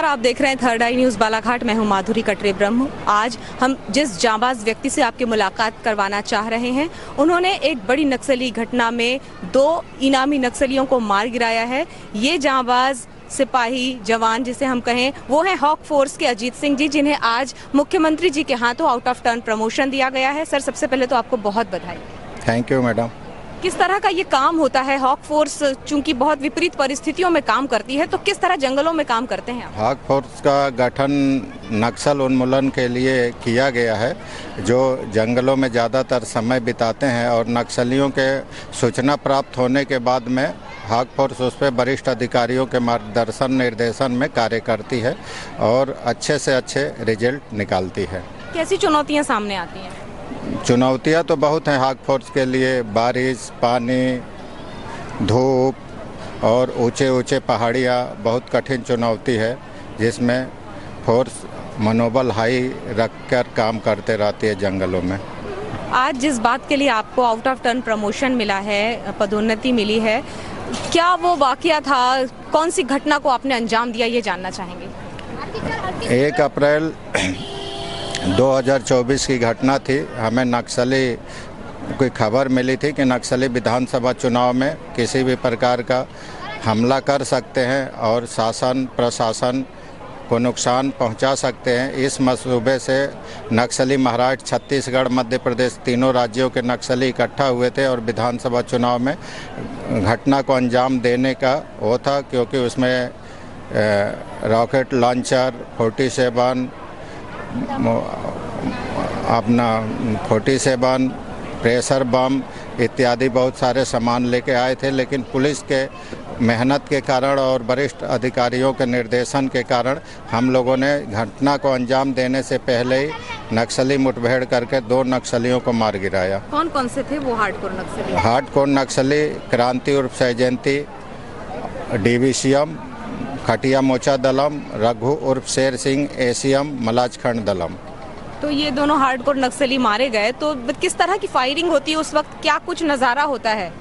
नमस्कार, आप देख रहे हैं थर्ड आई न्यूज़ बालाघाट। मैं हूं माधुरी कटरे ब्रह्म। आज हम जिस जांबाज व्यक्ति से आपकी मुलाकात करवाना चाह रहे हैं, उन्होंने एक बड़ी नक्सली घटना में 2 इनामी नक्सलियों को मार गिराया है। ये जांबाज सिपाही जवान जिसे हम कहें, वो हैं हॉक फोर्स के अजीत सिंह जी, जिन्हें आज मुख्यमंत्री जी के हाथों आउट ऑफ टर्न प्रमोशन दिया गया है। सर, सबसे पहले तो आपको बहुत बधाई। Thank you madam. किस तरह का ये काम होता है? हॉक फोर्स चूंकि बहुत विपरीत परिस्थितियों में काम करती है, तो किस तरह जंगलों में काम करते हैं आप? हॉक फोर्स का गठन नक्सल उन्मूलन के लिए किया गया है, जो जंगलों में ज़्यादातर समय बिताते हैं और नक्सलियों के सूचना प्राप्त होने के बाद में हॉक फोर्स उस पर वरिष्ठ अधिकारियों के मार्गदर्शन निर्देशन में कार्य करती है और अच्छे से अच्छे रिजल्ट निकालती है। कैसी चुनौतियाँ सामने आती हैं? चुनौतियां तो बहुत हैं हॉक फोर्स के लिए। बारिश, पानी, धूप और ऊंचे ऊंचे पहाड़ियां बहुत कठिन चुनौती है, जिसमें फोर्स मनोबल हाई रखकर काम करते रहती है जंगलों में। आज जिस बात के लिए आपको आउट ऑफ टर्न प्रमोशन मिला है, पदोन्नति मिली है, क्या वो वाकया था? कौन सी घटना को आपने अंजाम दिया, ये जानना चाहेंगे। 1 अप्रैल 2024 की घटना थी। हमें नक्सली कोई खबर मिली थी कि नक्सली विधानसभा चुनाव में किसी भी प्रकार का हमला कर सकते हैं और शासन प्रशासन को नुकसान पहुंचा सकते हैं। इस मंसूबे से नक्सली महाराष्ट्र, छत्तीसगढ़, मध्य प्रदेश, तीनों राज्यों के नक्सली इकट्ठा हुए थे और विधानसभा चुनाव में घटना को अंजाम देने का वो था, क्योंकि उसमें रॉकेट लॉन्चर, 47 प्रेशर बम इत्यादि बहुत सारे सामान लेके आए थे। लेकिन पुलिस के मेहनत के कारण और वरिष्ठ अधिकारियों के निर्देशन के कारण हम लोगों ने घटना को अंजाम देने से पहले ही नक्सली मुठभेड़ करके 2 नक्सलियों को मार गिराया। कौन कौन से थे वो हार्डकोर नक्सली? हार्डकोर नक्सली क्रांति उर्फ सैजयंती, DVCM खटिया मोचा दलम, रघु उर्फ शेर सिंह, ACM मलाजखंड दलम। तो ये दोनों हार्डकोर नक्सली मारे गए, तो किस तरह की फायरिंग होती है उस वक्त? क्या कुछ नज़ारा होता है?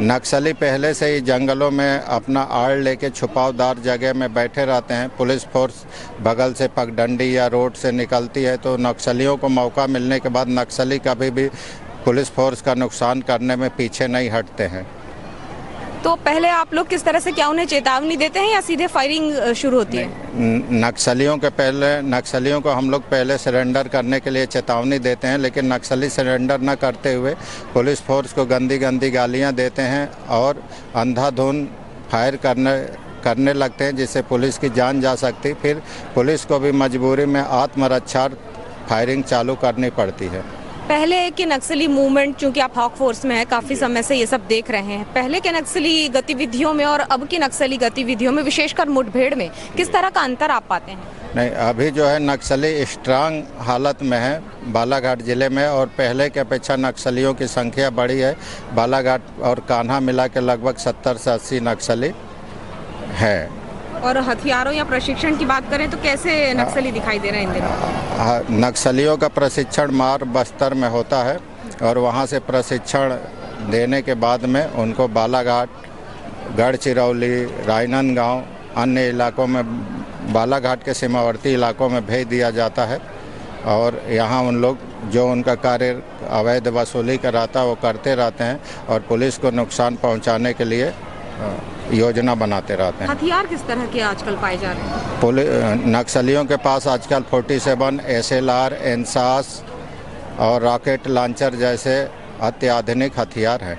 नक्सली पहले से ही जंगलों में अपना आड़ लेके छुपावदार जगह में बैठे रहते हैं। पुलिस फोर्स बगल से पगडंडी या रोड से निकलती है, तो नक्सलियों को मौका मिलने के बाद नक्सली कभी भी पुलिस फोर्स का नुकसान करने में पीछे नहीं हटते हैं। तो पहले आप लोग किस तरह से, क्या उन्हें चेतावनी देते हैं या सीधे फायरिंग शुरू होती है? नक्सलियों को हम लोग पहले सरेंडर करने के लिए चेतावनी देते हैं, लेकिन नक्सली सरेंडर न करते हुए पुलिस फोर्स को गंदी गंदी गालियां देते हैं और अंधाधुंध फायर करने लगते हैं, जिससे पुलिस की जान जा सकती। फिर पुलिस को भी मजबूरी में आत्मरक्षा फायरिंग चालू करनी पड़ती है। पहले के नक्सली मूवमेंट, चूंकि आप हॉक फोर्स में हैं, काफ़ी समय से ये सब देख रहे हैं, पहले के नक्सली गतिविधियों में और अब की नक्सली गतिविधियों में, विशेषकर मुठभेड़ में, किस तरह का अंतर आप पाते हैं? नहीं, अभी जो है नक्सली स्ट्रांग हालत में है बालाघाट ज़िले में, और पहले की अपेक्षा नक्सलियों की संख्या बढ़ी है। बालाघाट और कान्हा मिला के लगभग 70 से 80 नक्सली है। और हथियारों या प्रशिक्षण की बात करें तो कैसे नक्सली दिखाई दे रहे हैं इन दिनों? नक्सलियों का प्रशिक्षण मार बस्तर में होता है और वहां से प्रशिक्षण देने के बाद में उनको बालाघाट, गढ़चिरौली, राजनांदगांव, अन्य इलाकों में, बालाघाट के सीमावर्ती इलाकों में भेज दिया जाता है और यहाँ उन लोग जो उनका कार्य अवैध वसूली का रहता है वो करते रहते हैं और पुलिस को नुकसान पहुँचाने के लिए योजना बनाते रहते हैं। हथियार किस तरह के आजकल पाए जा रहे हैं? नक्सलियों के पास आजकल 47, SLR, एनसास और रॉकेट लॉन्चर जैसे अत्याधुनिक हथियार हैं।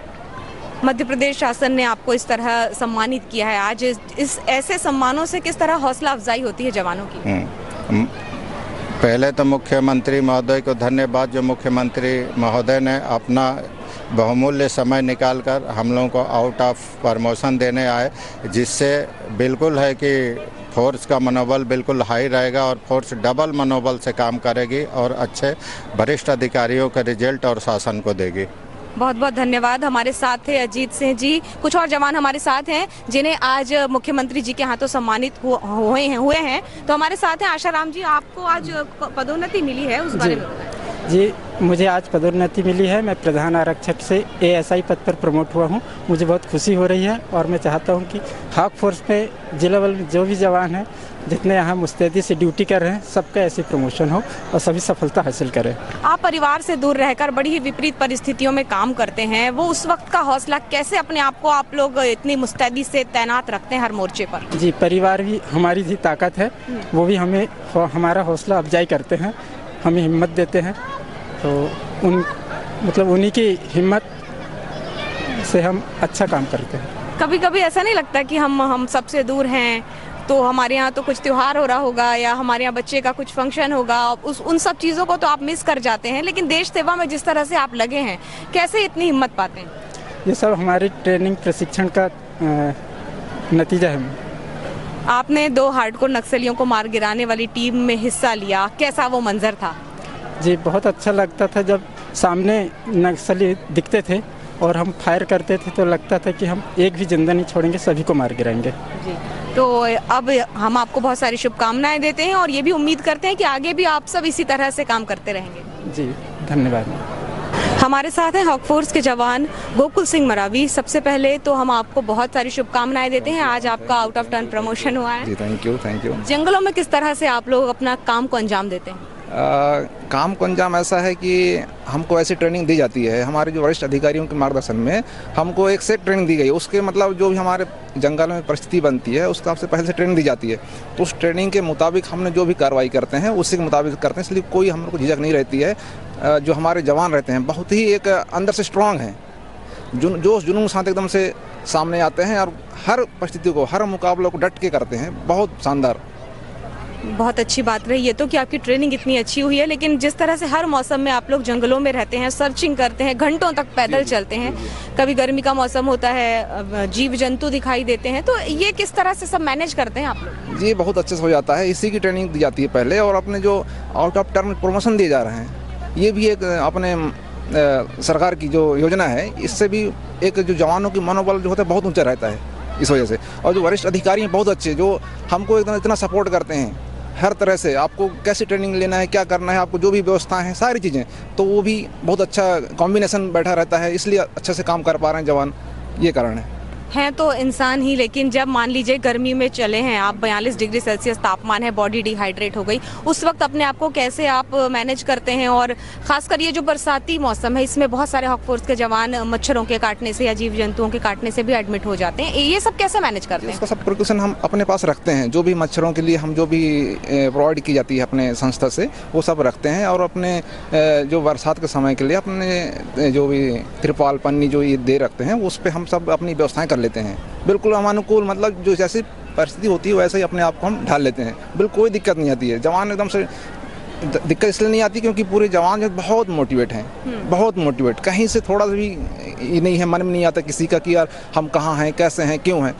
मध्य प्रदेश शासन ने आपको इस तरह सम्मानित किया है आज। इस ऐसे सम्मानों से किस तरह हौसला अफजाई होती है जवानों की? पहले तो मुख्यमंत्री महोदय को धन्यवाद, जो मुख्यमंत्री महोदय ने अपना बहुमूल्य समय निकालकर हम लोगों को आउट ऑफ प्रमोशन देने आए, जिससे बिल्कुल है कि फोर्स का मनोबल बिल्कुल हाई रहेगा और फोर्स डबल मनोबल से काम करेगी और अच्छे वरिष्ठ अधिकारियों का रिजल्ट और शासन को देगी। बहुत बहुत धन्यवाद। हमारे साथ थे अजीत सिंह जी। कुछ और जवान हमारे साथ हैं जिन्हें आज मुख्यमंत्री जी के हाथों सम्मानित हुए हैं। तो हमारे साथ हैं आशाराम जी। आपको आज पदोन्नति मिली है, उस बारे में बताएं। जी, मुझे आज पदोन्नति मिली है। मैं प्रधान आरक्षक से एएसआई पद पर प्रमोट हुआ हूँ। मुझे बहुत खुशी हो रही है और मैं चाहता हूँ कि हॉक फोर्स में जिला बल में जो भी जवान हैं, जितने यहाँ मुस्तैदी से ड्यूटी कर रहे हैं, सबका ऐसे प्रमोशन हो और सभी सफलता हासिल करें। आप परिवार से दूर रहकर बड़ी ही विपरीत परिस्थितियों में काम करते हैं, वो उस वक्त का हौसला कैसे अपने आप को आप लोग इतनी मुस्तैदी से तैनात रखते हैं हर मोर्चे पर? जी, परिवार भी हमारी ही ताकत है, वो भी हमें हमारा हौसला अफजाई करते हैं, हमें हिम्मत देते हैं। तो उन्हीं की हिम्मत से हम अच्छा काम करते हैं। कभी कभी ऐसा नहीं लगता कि हम सबसे दूर हैं, तो हमारे यहाँ तो कुछ त्योहार हो रहा होगा या हमारे यहाँ बच्चे का कुछ फंक्शन होगा, उन सब चीज़ों को तो आप मिस कर जाते हैं, लेकिन देश सेवा में जिस तरह से आप लगे हैं, कैसे इतनी हिम्मत पाते हैं? ये सब हमारी ट्रेनिंग प्रशिक्षण का नतीजा है। आपने 2 हार्डकोर नक्सलियों को मार गिराने वाली टीम में हिस्सा लिया, कैसा वो मंजर था? जी, बहुत अच्छा लगता था जब सामने नक्सली दिखते थे और हम फायर करते थे तो लगता था कि हम एक भी जिंदा नहीं छोड़ेंगे, सभी को मार गिराएंगे। जी, तो अब हम आपको बहुत सारी शुभकामनाएं देते हैं और ये भी उम्मीद करते हैं कि आगे भी आप सब इसी तरह से काम करते रहेंगे। जी, धन्यवाद। हमारे साथ हैं हॉक फोर्स के जवान गोकुल सिंह मरावी। सबसे पहले तो हम आपको बहुत सारी शुभकामनाएं देते हैं, आज आपका आउट ऑफ टर्न प्रमोशन हुआ है। जी, थैंक यू। जंगलों में किस तरह से आप लोग अपना काम को अंजाम देते हैं? काम को अंजाम ऐसा है कि हमको ऐसी ट्रेनिंग दी जाती है, हमारे जो वरिष्ठ अधिकारियों के मार्गदर्शन में हमको एक से ट्रेनिंग दी गई। उसके मतलब जो भी हमारे जंगल में परिस्थिति बनती है उसका आपसे पहले से ट्रेनिंग दी जाती है, तो उस ट्रेनिंग के मुताबिक हमने जो भी कार्रवाई करते हैं उसी के मुताबिक करते हैं, इसलिए कोई हमको झिझक नहीं रहती है। जो हमारे जवान रहते हैं बहुत ही एक अंदर से स्ट्रांग हैं, जोश जुनून साथ एकदम से सामने आते हैं और हर परिस्थिति को, हर मुकाबलों को डट के करते हैं। बहुत शानदार, बहुत अच्छी बात रही ये तो कि आपकी ट्रेनिंग इतनी अच्छी हुई है। लेकिन जिस तरह से हर मौसम में आप लोग जंगलों में रहते हैं, सर्चिंग करते हैं, घंटों तक पैदल चलते हैं, कभी गर्मी का मौसम होता है, जीव जंतु दिखाई देते हैं, तो ये किस तरह से सब मैनेज करते हैं आप लोग? जी, बहुत अच्छे से हो जाता है। इसी की ट्रेनिंग दी जाती है पहले, और अपने जो आउट ऑफ टर्न प्रमोशन दिए जा रहे हैं, ये भी एक अपने सरकार की जो योजना है, इससे भी एक जो जवानों की मनोबल जो होता है बहुत ऊंचा रहता है इस वजह से। और जो वरिष्ठ अधिकारी हैं बहुत अच्छे, जो हमको एकदम इतना सपोर्ट करते हैं हर तरह से, आपको कैसे ट्रेनिंग लेना है, क्या करना है, आपको जो भी व्यवस्था है सारी चीज़ें, तो वो भी बहुत अच्छा कॉम्बिनेशन बैठा रहता है, इसलिए अच्छे से काम कर पा रहे हैं जवान, ये कारण है। हैं तो इंसान ही, लेकिन जब मान लीजिए गर्मी में चले हैं आप, 42 डिग्री सेल्सियस तापमान है, बॉडी डिहाइड्रेट हो गई, उस वक्त अपने आप को कैसे आप मैनेज करते हैं? और खासकर ये जो बरसाती मौसम है, इसमें बहुत सारे हॉक फोर्स के जवान मच्छरों के काटने से या जीव जंतुओं के काटने से भी एडमिट हो जाते हैं, ये सब कैसे मैनेज करते हैं? इसका सब प्रिकॉशन हम अपने पास रखते हैं, जो भी मच्छरों के लिए हम जो भी प्रोवाइड की जाती है अपने संस्था से, वो सब रखते हैं। और अपने जो बरसात के समय के लिए अपने जो भी तिरपाल पन्नी जो ये दे रखते हैं, उस पर हम सब अपनी व्यवस्थाएँ कर लेते हैं। बिल्कुल हम अनुकूल, मतलब जो जैसी परिस्थिति होती है वैसे ही अपने आप को हम ढाल लेते हैं, बिल्कुल कोई दिक्कत नहीं आती है। जवान एकदम से दिक्कत इसलिए नहीं आती क्योंकि पूरे जवान जो बहुत मोटिवेट हैं, बहुत मोटिवेट, कहीं से थोड़ा सा भी ये नहीं है, मन में नहीं आता किसी का कि यार हम कहाँ हैं, कैसे हैं, क्यों हैं।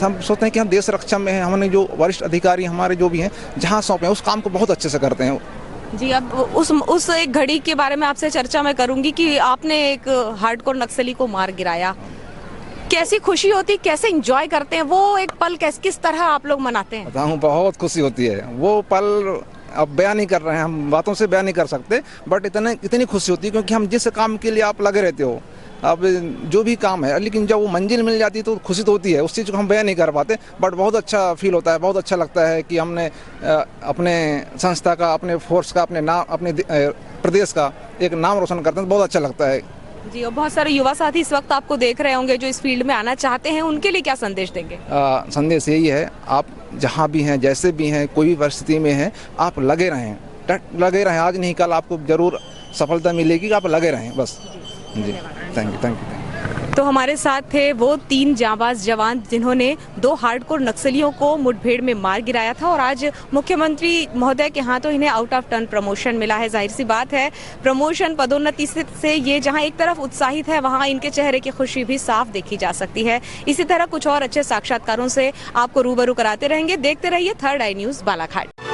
हम सोचते हैं कि हम देश रक्षा में हैं, हमने जो वरिष्ठ अधिकारी हमारे जो भी हैं जहाँ सौंपे हैं उस काम को बहुत अच्छे से करते हैं। जी, अब उस एक घड़ी के बारे में आपसे चर्चा मैं करूंगी कि आपने एक हार्डकोर नक्सली को मार गिराया, कैसी खुशी होती, कैसे एंजॉय करते हैं वो एक पल, किस तरह आप लोग मनाते हैं? बताऊँ, बहुत खुशी होती है वो पल, अब बयान नहीं कर रहे हैं, हम बातों से बयान नहीं कर सकते, बट इतनी खुशी होती है क्योंकि हम जिस काम के लिए आप लगे रहते हो, अब जो भी काम है, लेकिन जब वो मंजिल मिल जाती है तो खुशी तो होती है, उस चीज़ को हम बयान नहीं कर पाते, बट बहुत अच्छा फील होता है, बहुत अच्छा लगता है कि हमने अपने संस्था का, अपने फोर्स का, अपने नाम, अपने प्रदेश का एक नाम रोशन करते हैं, बहुत अच्छा लगता है। जी, और बहुत सारे युवा साथी इस वक्त आपको देख रहे होंगे जो इस फील्ड में आना चाहते हैं, उनके लिए क्या संदेश देंगे? संदेश यही है, आप जहाँ भी हैं, जैसे भी हैं, कोई भी परिस्थिति में हैं, आप लगे रहें, लगे रहें, आज नहीं कल आपको जरूर सफलता मिलेगी, आप लगे रहें बस। जी, थैंक यू। तो हमारे साथ थे वो 3 जांबाज जवान जिन्होंने 2 हार्डकोर नक्सलियों को मुठभेड़ में मार गिराया था, और आज मुख्यमंत्री महोदय के हाथों इन्हें आउट ऑफ टर्न प्रमोशन मिला है। जाहिर सी बात है, प्रमोशन, पदोन्नति से ये जहां एक तरफ उत्साहित है, वहां इनके चेहरे की खुशी भी साफ देखी जा सकती है। इसी तरह कुछ और अच्छे साक्षात्कारों से आपको रूबरू कराते रहेंगे। देखते रहिए थर्ड आई न्यूज़ बालाघाट।